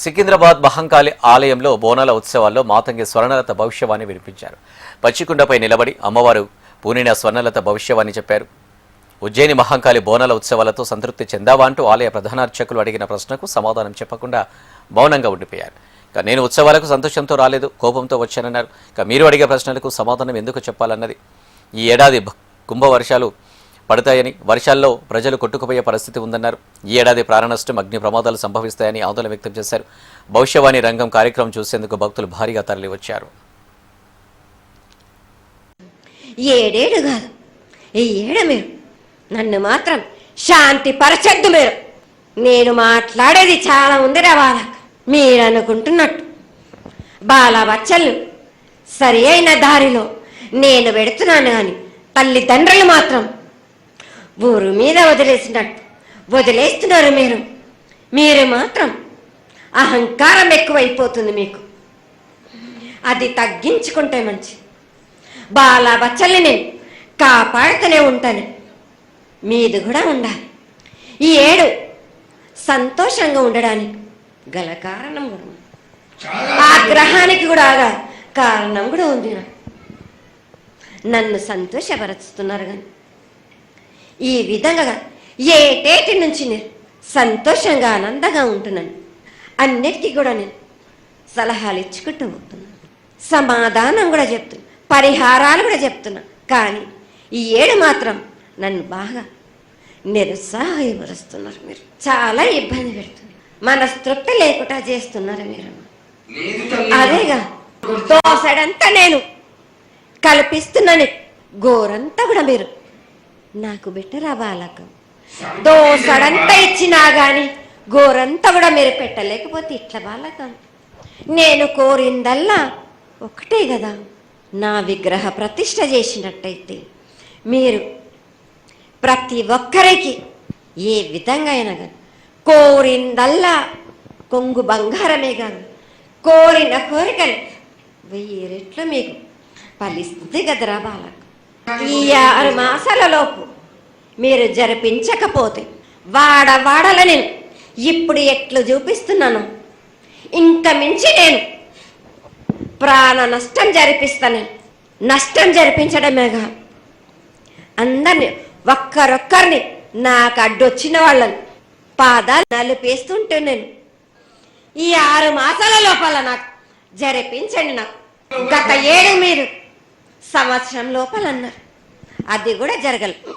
సికింద్రాబాద్ మహంకాళి ఆలయంలో బోనాల ఉత్సవాల్లో మాతంగి స్వర్ణలత భవిష్యవాణి వినిపించారు. పచ్చికుండపై నిలబడి అమ్మవారు పూనిన స్వర్ణలత భవిష్యవాణి చెప్పారు. ఉజ్జయిని మహంకాళి బోనాల ఉత్సవాలతో సంతృప్తి చెందావా అంటూ ఆలయ ప్రధానార్చకులు అడిగిన ప్రశ్నకు సమాధానం చెప్పకుండా మౌనంగా ఉండిపోయారు. నేను ఉత్సవాలకు సంతోషంతో రాలేదు, కోపంతో వచ్చానన్నారు. మీరు అడిగే ప్రశ్నలకు సమాధానం ఎందుకు చెప్పాలన్నది. ఈ ఏడాది కుంభవర్షాలు పడతాయని, వర్షాల్లో ప్రజలు కొట్టుకుపోయే పరిస్థితి ఉందన్నారు. ఈ ఏడాది ప్రాణనష్టం, అగ్ని ప్రమాదాలు సంభవిస్తాయని ఆందోళన వ్యక్తం చేశారు. భవిష్యవాణి రంగం కార్యక్రమం చూసేందుకు భక్తులు భారీగా తరలివచ్చారు. ఏడేడు కాదు, ఈ ఏడ మీరు నన్ను మాత్రం శాంతి పరచద్దు. నేను మాట్లాడేది చాలా ఉందిరా బాలక. మీరు అనుకుంటున్నట్టు బాలబచ్చలు సరి అయిన దారిలో నేను పెడుతున్నాను కానీ తల్లిదండ్రులు మాత్రం ఊరు మీద వదిలేస్తున్నారు. మీరు మాత్రం అహంకారం ఎక్కువైపోతుంది మీకు. అది తగ్గించుకుంటే మంచి. బాలబచ్చల్ని నేను కాపాడుతూనే ఉంటాను, మీది కూడా ఉండాలి. ఈ ఏడు సంతోషంగా ఉండడానికి గల కారణం కూడా, ఆ గ్రహానికి కూడా కారణం కూడా ఉంది. నన్ను సంతోషపరుస్తున్నారు కానీ ఈ విధంగా ఏటేటి నుంచి నేను సంతోషంగా ఆనందంగా ఉంటున్నాను. అన్నిటికీ కూడా నేను సలహాలు ఇచ్చుకుంటూ పోతున్నాను, సమాధానం కూడా చెప్తున్నా, పరిహారాలు కూడా చెప్తున్నా. కానీ ఈ ఏడు మాత్రం నన్ను బాగా నిరుత్సాహపరుస్తున్నారు. మీరు చాలా ఇబ్బంది పెడుతున్నారు, మనస్తృప్తి లేకుండా చేస్తున్నారు మీరు. అదేగా దోసడంతా నేను కల్పిస్తున్నాను, గోరంతా కూడా మీరు నాకు బెట్టరా బాలక. దోసడంతా ఇచ్చినా గాని గోరంతా కూడా మీరు పెట్టలేకపోతే ఇట్లా బాలక. నేను కోరిందల్లా ఒకటే కదా, నా విగ్రహ ప్రతిష్ఠ చేసినట్టయితే మీరు ప్రతి ఒక్కరికి ఏ విధంగా అయినా కానీ కోరిందల్లా కొంగు బంగారమే కాదు, కోరిన కోరికలు 1000 రెట్లు మీకు ఫలిస్తుంది కదరా బాలక. ఈ 6 మాసాలలోపు మీరు జరిపించకపోతే వాడవాడల నేను ఇప్పుడు ఎట్లు చూపిస్తున్నాను, ఇంత మించి నేను ప్రాణ నష్టం జరిపిస్తాను. నష్టం జరిపించడమేగా, అందరినీ ఒక్కరొక్కరిని నాకు అడ్డొచ్చిన వాళ్ళని పాదాలు నలిపేస్తుంటే నేను ఈ 6 మాసాల లోపల నాకు జరిపించండి. నాకు గత 7 మీరు సంవత్సరం లోపల అన్నారు, అది కూడా జరగలేదు.